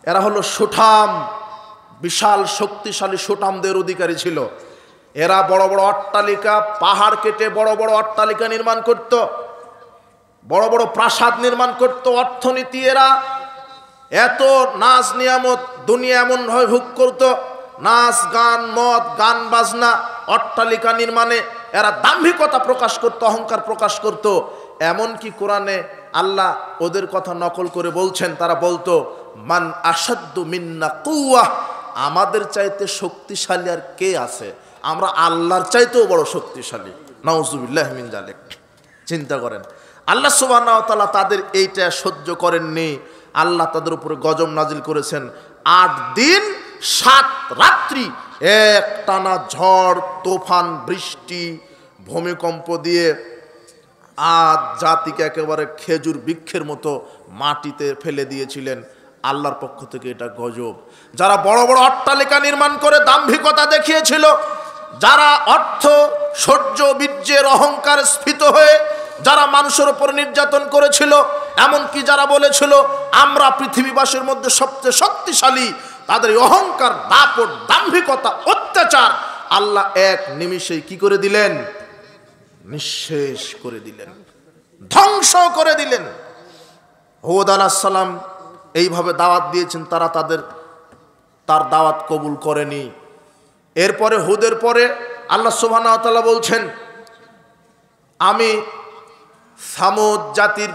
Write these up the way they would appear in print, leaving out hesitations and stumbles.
এরা হলো সুঠাম, বিশাল শক্তিশালী সুঠামদের অধিকারী ছিল। এরা বড় বড় অট্টালিকা, পাহাড় কেটে বড় বড় অট্টালিকা নির্মাণ করত, বড় বড় প্রাসাদ নির্মাণ করত। অর্থনীতি এরা এত নাচ নিয়ামত দুনিয়া এমন ভাবে ভোগ করত, নাচ গান মদ গান বাজনা, অট্টালিকা নির্মাণে এরা দাম্ভিকতা প্রকাশ করত, অহংকার প্রকাশ করত। এমনকি কোরআনে আল্লাহ ওদের কথা নকল করে বলছেন, তারা বলতো মান আসাদ্দু মিন্না কুওয়া, আমাদের চাইতে শক্তিশালী আর কে আছে, আমরা আল্লাহর চাইতেও বড় শক্তিশালী। নাউজুবিল্লাহ মিন যালিক। চিন্তা করেন, আল্লাহ সুবহানাহু ওয়া তাআলা তাদের এইটা সহ্য করেননি। আল্লাহ তাদের উপরে গজব নাজিল করেছেন। 8 দিন 7 রাত্রি এক টানা ঝড় তুফান বৃষ্টি ভূমিকম্প দিয়ে আদ জাতিকে একেবারে খেজুর বৃক্ষের মতো মাটিতে ফেলে দিয়েছিলেন। আল্লাহর পক্ষ থেকে এটা গজব। যারা বড় বড় অট্টালিকা নির্মাণ করে দাম্ভিকতা দেখিয়েছিল, যারা অর্থ সহ্য বীর্যের অহংকারে স্ফীত হয়ে যারা মানুষের উপর নির্যাতন করেছিল, এমনকি যারা বলেছিল আমরা পৃথিবীবাসীর মধ্যে সবচেয়ে শক্তিশালী, তাদের অহংকার দাপট দাম্ভিকতা অত্যাচার আল্লাহ এক নিমিষেই কি করে দিলেন? নিঃশেষ করে দিলেন, ধ্বংস করে দিলেন। হুদ আলাইহিস সালাম এইভাবে দাওয়াত দিয়েছেন, তারা তার দাওয়াত কবুল করেনি। এরপরে হুদের পরে আল্লাহ সুবহানাহু ওয়া তাআলা বলছেন আমি সামুদ জাতির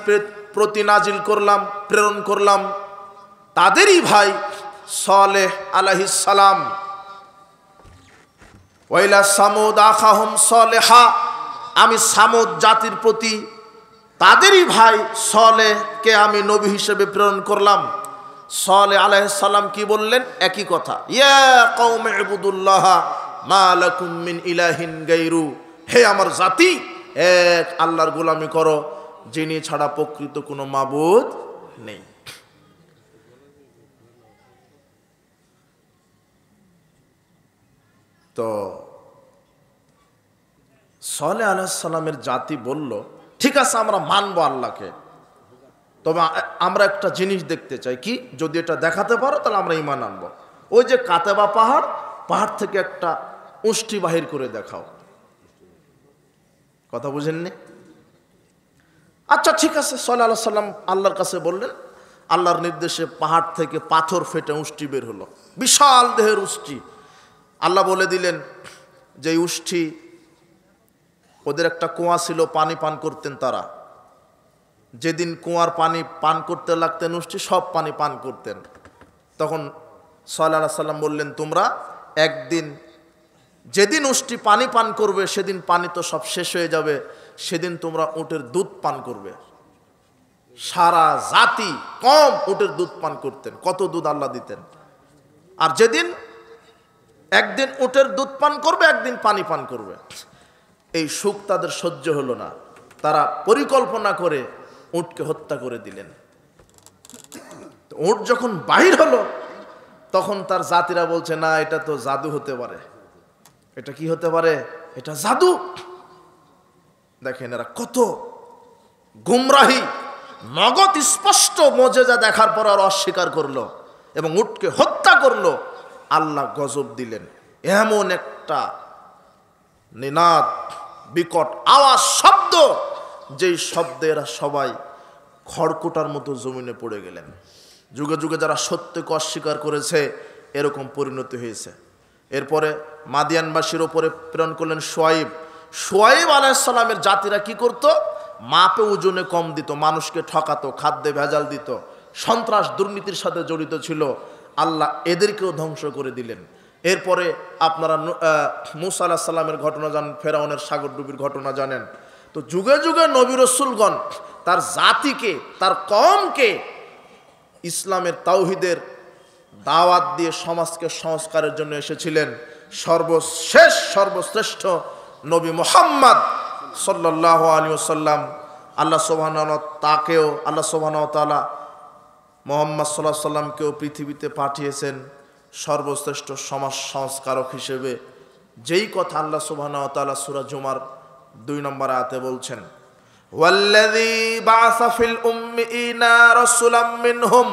প্রতি নাজিল করলাম, প্রেরণ করলাম তাদেরই ভাই সালেহ আলাইহিস সালাম। ওয়াইলা সামুদ আখাহুম সালেহা, আমি সামুদ জাতির প্রতি তাদেরই ভাই সালেহকে আমি নবী হিসেবে প্রেরণ করলাম। সালেহ আলাইহিস সালাম কি বললেন? একই কথা, ইয়া কওমি ইবুদুল্লাহ মা লাকুম মিন ইলাহিন গায়রু, হে আমার জাতি এক আল্লাহর গোলামি করো, যিনি ছাড়া প্রকৃত কোনো মাবুদ নেই। তো সালেহ আলাইহিস সালামের জাতি বলল ঠিক আছে আমরা মানবো আল্লাহকে, তবে আমরা একটা জিনিস দেখতে চাই, কি যদি এটা দেখাতে পারো তাহলে আমরা ঈমান আনবো। ওই যে কাতেবা পাহাড় থেকে একটা উষ্টি বাহির করে দেখাও। কথা বুঝেননি? আচ্ছা ঠিক আছে, সালেহ আলাইহিস সালাম আল্লাহর কাছে বললেন, আল্লাহর নির্দেশে পাহাড় থেকে পাথর ফেটে উষ্টি বের হলো, বিশাল দেহের উষ্টি। আল্লাহ বলে দিলেন যে উষ্টি, ওদের একটা কুয়া ছিল, পানি পান করতেন তারা। যেদিন কুয়ার পানি পান করতে লাগতেন উষ্টি, সব পানি পান করতেন। তখন সালেহ আলাইহিস সালাম বললেন তোমরা একদিন যেদিন উষ্টি পানি পান করবে সেদিন পানি তো সব শেষ হয়ে যাবে, সেদিন তোমরা উটের দুধ পান করবে। সারা জাতি কম উটের দুধ পান করতেন, কত দুধ আল্লাহ দিতেন। আর যেদিন একদিন উটের দুধ পান করবে, একদিন পানি পান করবে। এই সুখ তাদের সহ্য হলো না, তারা পরিকল্পনা করে উটকে হত্যা করে দিলেন। উট যখন বাহির হলো তখন তার জাতিরা বলছে না এটা তো জাদু হতে পারে। এটা কি হতে পারে? এটা জাদু। দেখেন এরা কত গুমরাহি, নগদ স্পষ্ট মুজিজা দেখার পর আর অস্বীকার করলো এবং উটকে হত্যা করলো। আল্লাহ গজব দিলেন, এমন একটা নিনাদ বিকট আওয়াজ শব্দ, যেই শব্দে এরা সবাই খড়কুটার মতো জমিনে পড়ে গেলেন। যুগে যুগে যারা সত্যকে অস্বীকার করেছে এরকম পরিণতি হয়েছে। এরপরে মাদিয়ানবাসীর ওপরে প্রেরণ করলেন সোয়াইব আলাইহিস সালামের জাতিরা কি করত? মাপে ওজনে কম দিত, মানুষকে ঠকাতো, খাদ্যে ভেজাল দিত, সন্ত্রাস দুর্নীতির সাথে জড়িত ছিল। আল্লাহ এদেরকেও ধ্বংস করে দিলেন। এরপরে আপনারা মূসা আলাইহিস সালামের ঘটনা জানেন, ফেরাউনের সাগরডুবির ঘটনা জানেন। তো যুগে যুগে নবী রাসূলগণ তার জাতিকে, তার কওমকে ইসলামের তাওহীদের দাওয়াত দিয়ে সমাজকে সংস্কারের জন্য এসেছিলেন। সর্বশেষ সর্বশ্রেষ্ঠ নবী মুহাম্মদ সাল্লাল্লাহু আলাইহি ওয়াসাল্লাম, আল্লাহ সুবহানাহু ওয়া তাআলা মুহাম্মদ সাল্লাল্লাহু আলাইহি ওয়াসাল্লামকেও পৃথিবীতে পাঠিয়েছেন সর্বশ্রেষ্ঠ সমাজ সংস্কারক হিসেবে। যেই কথা আল্লাহ সুবহানাহু ওয়া তাআলা সূরা জুমার 2 নম্বর আয়াতে বলছেন, ওয়াল্লাযী বাআসা ফিল উম্মিয়িনা রাসূলাম মিনহুম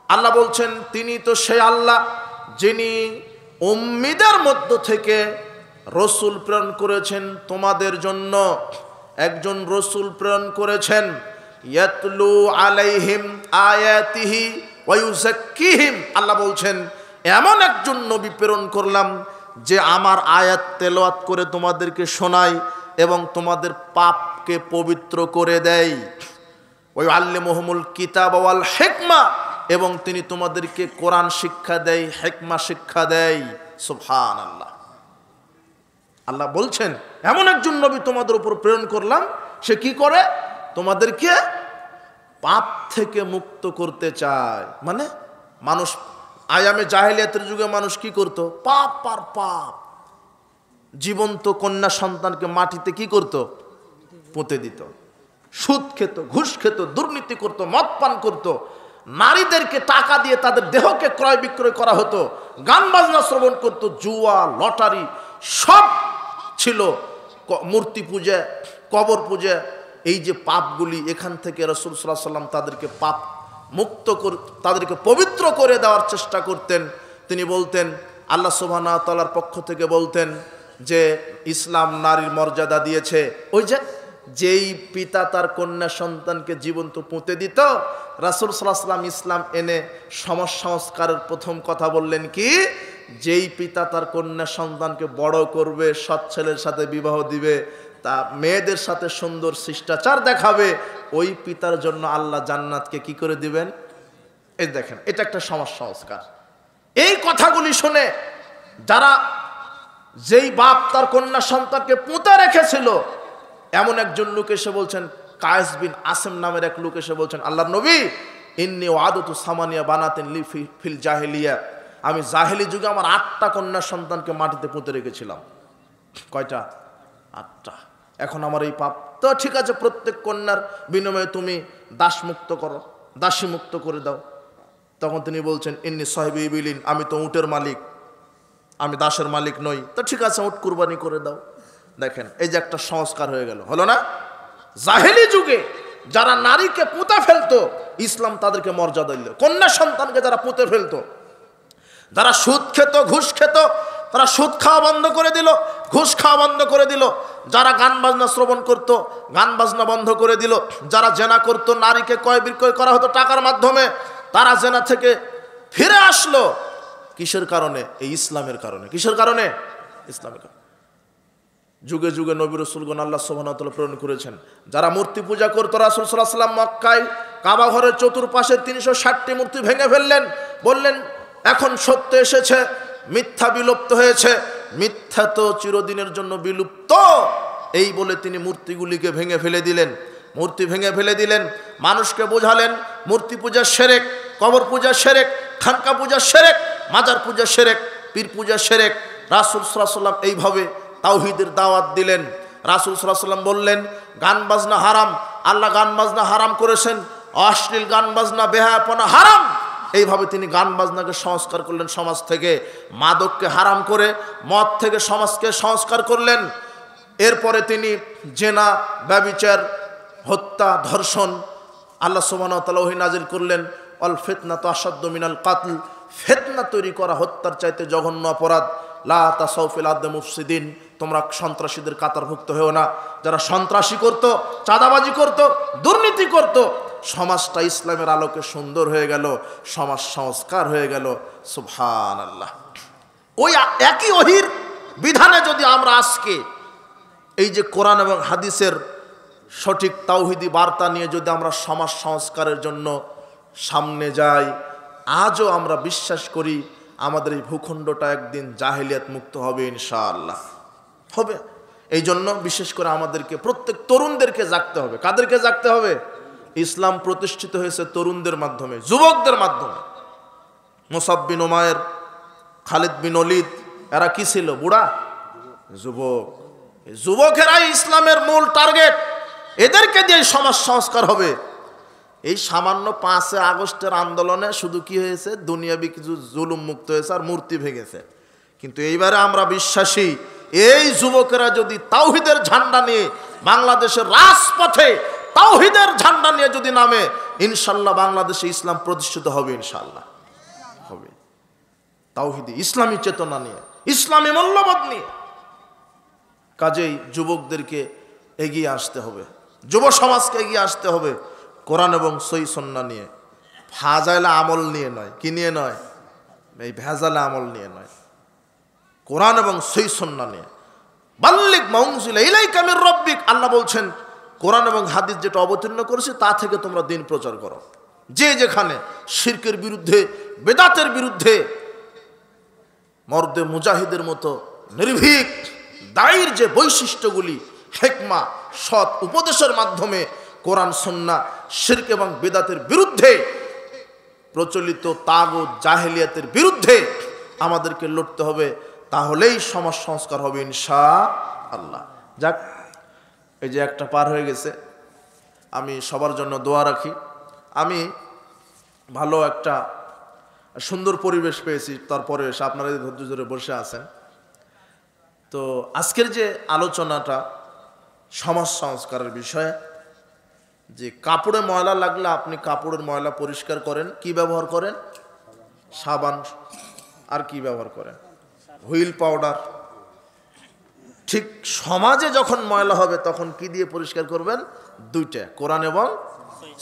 আল্লাহ বলছেন তিনি তো সেই আল্লাহ যিনি উম্মীদের মধ্য থেকে রসুল প্রেরণ করেছেন, তোমাদের জন্য একজন রসুল প্রেরণ করেছেন। ইয়াতলু আলাইহিম আয়াতিহি ওয়া ইউযাক্কিহিম, আল্লাহ বলছেন এমন একজন নবী প্রেরণ করলাম যে আমার আয়াত তেলাওয়াত করে তোমাদেরকে শোনায় এবং তোমাদের পাপকে পবিত্র করে দেয়। ওয়া ইউআল্লিমুহুমুল কিতাব ওয়াল হিকমা, এবং তিনি তোমাদেরকে কোরআন শিক্ষা দেয়, হিকমা শিক্ষা দেয়। সুবহানাল্লাহ। আল্লাহ বলছেন এমন একজন নবী তোমাদের উপর প্রেরণ করলাম, সে কি করে? তোমাদেরকে পাপ থেকে মুক্ত করতে চায়। মানে মানুষ আয়ামে জাহেলিয়াতের যুগে মানুষ কি করত? পাপ আর পাপ। জীবন্ত কন্যা সন্তানকে মাটিতে কি করত? পুঁতে দিত। সুদ খেত, ঘুষ খেত, দুর্নীতি করত, মদ পান করত। নারীদেরকে টাকা দিয়ে তাদের দেহকে ক্রয় বিক্রয় করা হতো। গান বাজনা শ্রবণ করত, জুয়া, লটারি সব ছিল। মূর্তি পূজা, কবর পূজা, এই যে পাপগুলি, এখান থেকে রাসূল সাল্লাল্লাহু আলাইহি ওয়াসাল্লাম তাদেরকে পাপ মুক্ত করে, তাদেরকে পবিত্র করে দেওয়ার চেষ্টা করতেন। তিনি বলতেন, আল্লাহ সুবহানাহু ওয়া তাআলার পক্ষ থেকে বলতেন যে ইসলাম নারীর মর্যাদা দিয়েছে। ওই যে যেই পিতা তার কন্যা সন্তানকে জীবন্ত পুঁতে দিত, রাসূল সাল্লাল্লাহু আলাইহি ওয়াসাল্লাম ইসলাম এনে সমাজ সংস্কারের প্রথম কথা বললেন কি? যেই পিতা তার কন্যা সন্তানকে বড় করবে, সৎ ছেলের সাথে বিবাহ দিবে, তা মেয়েদের সাথে সুন্দর শিষ্টাচার দেখাবে, ওই পিতার জন্য আল্লাহ জান্নাতকে কি করে দিবেন? এই দেখেন, এটা একটা সমাজ সংস্কার। এই কথাগুলি শুনে যারা, যেই বাপ তার কন্যা সন্তানকে পুঁতে রেখেছিল, এমন একজন লোক এসে বলছেন, কায়েস বিন আসেম নামের এক লোক এসে বলছেন, আল্লাহর নবী, ইন্নী ওয়াদাতু সামানিয়া বানাতিন লি ফিল জাহেলিয়া, আমি জাহেলি যুগে আমার 8টা কন্যা সন্তানকে মাটিতে পুঁতে রেখেছিলাম। কয়টা? 8টা। এখন আমার এই পাপ। তো ঠিক আছে, প্রত্যেক কন্যার বিনিময়ে তুমি দাসমুক্ত করো, দাসী মুক্ত করে দাও। তখন তিনি বলছেন, ইন্নী সাহিবি ইবিলিন, আমি তো উটের মালিক, আমি দাসের মালিক নই। তো ঠিক আছে, উট কুরবানি করে দাও। দেখেন, এই যে একটা সংস্কার হয়ে গেল, হলো না? জাহেলি যুগে যারা নারীকে পুঁতে ফেলতো, ইসলাম তাদেরকে মর্যাদা দিল। কন্যা সন্তানকে যারা পুঁতে ফেলতো, যারা সুদ খেত, ঘুষ খেত, তারা সুদ খাওয়া বন্ধ করে দিল, ঘুষ খাওয়া বন্ধ করে দিল। যারা গান বাজনা শ্রবণ করত, গান বাজনা বন্ধ করে দিল। যারা জেনা করত, নারীকে ক্রয় বিক্রয় করা হতো টাকার মাধ্যমে, তারা জেনা থেকে ফিরে আসলো। কিসের কারণে? এই ইসলামের কারণে। কিসের কারণে? ইসলামের কারণে। যুগে যুগে নবী রাসূলগণ আল্লাহ সুবহানাহু ওয়া তাআলা প্রেরণ করেছেন। যারা মূর্তি পূজা করত, রাসূল সাল্লাল্লাহু আলাইহি ওয়াসাল্লাম মক্কায় কাবা ঘরের চতুর্পাশের 360টি মূর্তি ভেঙে ফেললেন। বললেন, এখন সত্য এসেছে, মিথ্যা বিলুপ্ত হয়েছে। মিথ্যা তো চিরদিনের জন্য বিলুপ্ত, এই বলে তিনি মূর্তিগুলিকে ভেঙে ফেলে দিলেন। মূর্তি ভেঙে ফেলে দিলেন, মানুষকে বোঝালেন মূর্তি পূজা শিরক, কবর পূজা শিরক, খানকা পূজা শিরক, মাজার পূজা শিরক, পীর পূজা শিরক। রাসূল সাল্লাল্লাহু আলাইহি ওয়াসাল্লাম এইভাবে তাওহীদের দাওয়াত দিলেন। রাসূল সাল্লাল্লাহু আলাইহি ওয়াসাল্লাম বললেন, গান বাজনা হারাম, আল্লাহ গান বাজনা হারাম করেছেন, অশ্লীল গান বাজনা, বেহায়াপনা হারাম। এইভাবে তিনি গান বাজনাকে সংস্কার করলেন সমাজ থেকে। মাদককে হারাম করে মদ থেকে সমাজকে সংস্কার করলেন। এরপরে তিনি জেনা, ব্যভিচার, হত্যা, ধর্ষণ, আল্লাহ সুবহানাহু ওয়া তাআলা ওহী নাজিল করলেন, অল ফিতনাতু আশাদ্দু মিনাল কাতল, ফিতনা তৈরি করা হত্যার চাইতে জঘন্য অপরাধ। লা তাসাউ ফিল আরদি মুফসিদিন, তোমরা সন্ত্রাসীদের কাতারভুক্ত হও না। যারা সন্ত্রাসী করত, চাঁদাবাজি করত, দুর্নীতি করত, সমাজটা ইসলামের আলোকে সুন্দর হয়ে গেল, সমাজ সংস্কার হয়ে গেল। সুবহানাল্লাহ। ওই একই ওহীর বিধানে যদি আমরা আজকে এই যে কোরআন এবং হাদিসের সঠিক তাওহীদি বার্তা নিয়ে যদি আমরা সমাজ সংস্কারের জন্য সামনে যাই, আজও আমরা বিশ্বাস করি আমাদের এই ভূখণ্ডটা একদিন জাহেলিয়াত মুক্ত হবে, ইনশাআল্লাহ হবে। এই জন্য বিশেষ করে আমাদেরকে, প্রত্যেক তরুণদেরকে জাগতে হবে। কাদেরকে জাগতে হবে? ইসলাম প্রতিষ্ঠিত হয়েছে তরুণদের মাধ্যমে, যুবকদের মাধ্যমে। মুসাব বিন উমায়ের, খালিদ বিন ওলীদ, এরা কি ছিল? বুড়া, যুবক। যুবকেরাই ইসলামের মূল টার্গেট। এদেরকে দিয়ে সমাজ সংস্কার হবে। এই সামান্য 5 আগস্টের আন্দোলনে শুধু কি হয়েছে? দুনিয়াবি কিছু জুলুম মুক্ত হয়েছে আর মূর্তি ভেঙেছে। কিন্তু এইবারে আমরা বিশ্বাসী, এই যুবকেরা যদি তাওহীদের ঝান্ডা নিয়ে বাংলাদেশের রাজপথে তাওহীদের ঝান্ডা নিয়ে যদি নামে, ইনশাআল্লাহ বাংলাদেশে ইসলাম প্রতিষ্ঠিত হবে, ইনশাআল্লাহ হবে। তাওহীদি ইসলামী চেতনা নিয়ে, ইসলামী মূল্যবোধ নিয়ে। কাজেই যুবকদেরকে এগিয়ে আসতে হবে, যুব সমাজকে এগিয়ে আসতে হবে কোরআন এবং সহিহ সুন্নাহ নিয়ে, ফাজাইল আমল নিয়ে নয়। কি নিয়ে নয়? এই ভেজাল আমল নিয়ে নয়, কোরআন এবং সহিহ সুন্নাহ নিয়ে। বাল্লিগ মা উনজিলা ইলাইকা মির রাব্বিক, আল্লাহ বলছেন কোরআন এবং হাদিস যেটা অবতীর্ণ করেছে তা থেকে তোমরা দিন প্রচার করো। যে যেখানে শিরকের বিরুদ্ধে, বেদাতের বিরুদ্ধে মর্দে মুজাহিদের মতো নির্ভীক দায়ীর যে বৈশিষ্ট্যগুলি, হিকমা, সৎ উপদেশের মাধ্যমে কোরআন সুন্নাহ, শিরক এবং বেদাতের বিরুদ্ধে, প্রচলিত তাগুত জাহেলিয়াতের বিরুদ্ধে আমাদেরকে লড়তে হবে, তাহলেই সমাজ সংস্কার হবে ইনশাআল্লাহ। যাক, এই যে একটা পার হয়ে গেছে, আমি সবার জন্য দোয়া রাখি। আমি ভালো একটা সুন্দর পরিবেশ পেয়েছি, তারপরে আপনারা ধৈর্য ধরে বসে আছেন। তো আজকের যে আলোচনাটা সমাজ সংস্কারের বিষয়ে, যে কাপড়ে ময়লা লাগলে আপনি কাপড়ের ময়লা পরিষ্কার করেন, কি ব্যবহার করেন? সাবান। আর কি ব্যবহার করেন? Wheel powder. ঠিক সমাজে যখন ময়লা হবে তখন কি দিয়ে পরিষ্কার করবেন? দুইটা, কোরআন এবং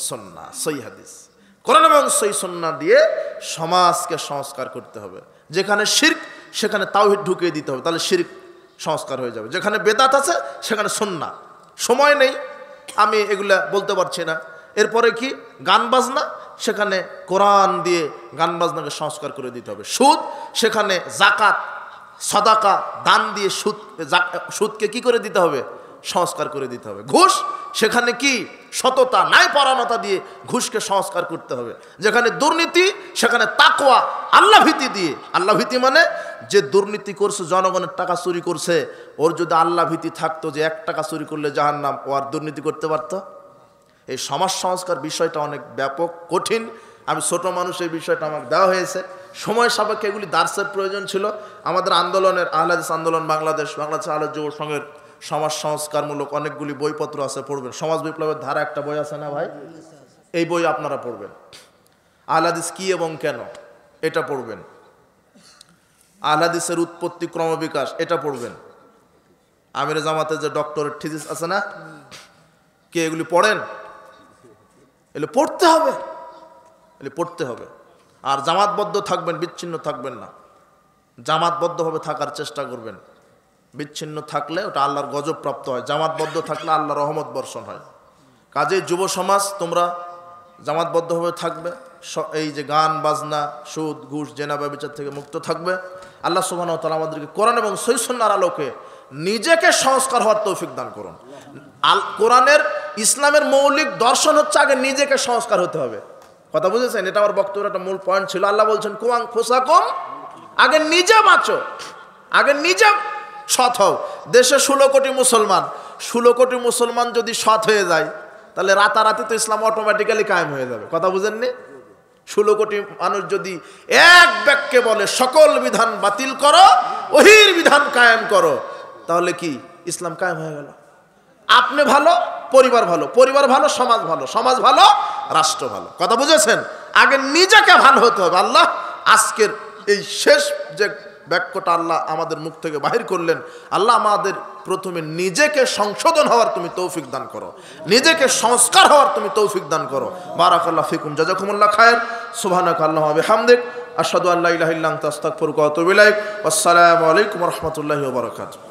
সুন্নাহ, সহিহ হাদিস। কোরআন এবং সহিহ সুন্নাহ দিয়ে সমাজকে সংস্কার করতে হবে। যেখানে শিরক সেখানে তাওহীদ ঢুকিয়ে দিতে হবে, তাহলে শিরক সংস্কার হয়ে যাবে। যেখানে বেদাত আছে সেখানে সুন্নাহ। সময় নেই, আমি এগুলা বলতে পারছি না। এরপরে কি? গান বাজনা, সেখানে কোরআন দিয়ে গান বাজনাকে সংস্কার করে দিতে হবে। সুদ, সেখানে জাকাত, সাদাকা, দান দিয়ে সুদকে কি করে দিতে হবে? সংস্কার করে দিতে হবে। ঘুষ, সেখানে কি? সততা, ন্যায়পরায়ণতা দিয়ে ঘুষকে সংস্কার করতে হবে। যেখানে দুর্নীতি সেখানে তাকওয়া, আল্লাহ ভীতি দিয়ে। আল্লাহ ভীতি মানে যে দুর্নীতি করছে, জনগণের টাকা চুরি করছে, ওর যদি আল্লাহ ভীতি থাকতো যে 1 টাকা চুরি করলে জাহান্নাম, ও আর দুর্নীতি করতে পারতো? এই সমাজ সংস্কার বিষয়টা অনেক ব্যাপক, কঠিন। আমি ছোট মানুষ, এই বিষয়টা আমাকে দেওয়া হয়েছে। সময় সাপেক্ষে এগুলি দার্সের প্রয়োজন ছিল। আমাদের আন্দোলনের আহলে হাদিস আন্দোলন বাংলাদেশ আহলে যুব সংঘের সমাজ সংস্কারমূলক অনেকগুলি বইপত্র আছে, পড়বেন। সমাজ বিপ্লবের ধারা একটা বই আছে না ভাই? এই বই আপনারা পড়বেন। আহলে হাদিস কি এবং কেন, এটা পড়বেন। আহলে হাদিসের উৎপত্তি, ক্রমবিকাশ, এটা পড়বেন। আমিরে জামাতের যে ডক্টরেট থিসিস আছে না, কে এগুলি পড়েন? এগুলো পড়তে হবে, এগুলি পড়তে হবে। আর জামাতবদ্ধ থাকবেন, বিচ্ছিন্ন থাকবেন না। জামাতবদ্ধভাবে থাকার চেষ্টা করবেন। বিচ্ছিন্ন থাকলে ওটা আল্লাহর গজব প্রাপ্ত হয়, জামাতবদ্ধ থাকলে আল্লাহর রহমত বর্ষণ হয়। কাজে যুব সমাজ তোমরা জামাতবদ্ধভাবে থাকবে, এই যে গান বাজনা, সুদ, ঘুষ, জেনা, ব্যভিচার থেকে মুক্ত থাকবে। আল্লাহ সুবহানাহু ওয়া তাআলা আমাদেরকে কোরআন এবং সহিহ সুন্নাহর আলোকে নিজেকে সংস্কার হওয়ার তৌফিক দান করুন। কোরআনের, ইসলামের মৌলিক দর্শন হচ্ছে আগে নিজেকে সংস্কার হতে হবে। কথা বুঝেছেন? এটা আমার বক্তব্যের একটা মূল পয়েন্ট ছিল। আল্লাহ বলছেন কুয়াং ফুসাকুম, আগে নিজে বাঁচো, আগে নিজে সৎ হও। দেশে 16 কোটি মুসলমান, 16 কোটি মুসলমান যদি সৎ হয়ে যায় তাহলে রাতারাতি তো ইসলাম অটোমেটিক্যালি কায়েম হয়ে যাবে। কথা বুঝেননি? 16 কোটি মানুষ যদি এক বাক্যে বলে সকল বিধান বাতিল করো, ওহির বিধান কায়েম করো, তাহলে কি ইসলাম কায়েম হয়ে গেল। আপনি ভালো, পরিবার ভালো, পরিবার ভালো, সমাজ ভালো, সমাজ ভালো, রাষ্ট্র ভালো। কথা বুঝেছেন? আগে নিজেকে ভালো হতে হবে। আল্লাহ আজকের এই শেষ যে বাক্যটা আল্লাহ আমাদের মুখ থেকে বাহির করলেন, আল্লাহ আমাদের প্রথমে নিজেকে সংশোধন হওয়ার তুমি তৌফিক দান করো, নিজেকে সংস্কার হওয়ার তুমি তৌফিক দান করো। বারাকাল্লাহু ফিকুম, জাযাকুমুল্লাহ খায়র। সুবহানাকা আল্লাহুম্মা ওয়া বিহামদিক, আশহাদু আল্লা ইলাহা ইল্লা আনতা আস্তাগফিরুকা ওয়া আতুবু ইলাইক। আসসালামু আলাইকুম ওয়া রাহমাতুল্লাহি ওয়া বারাকাতুহু।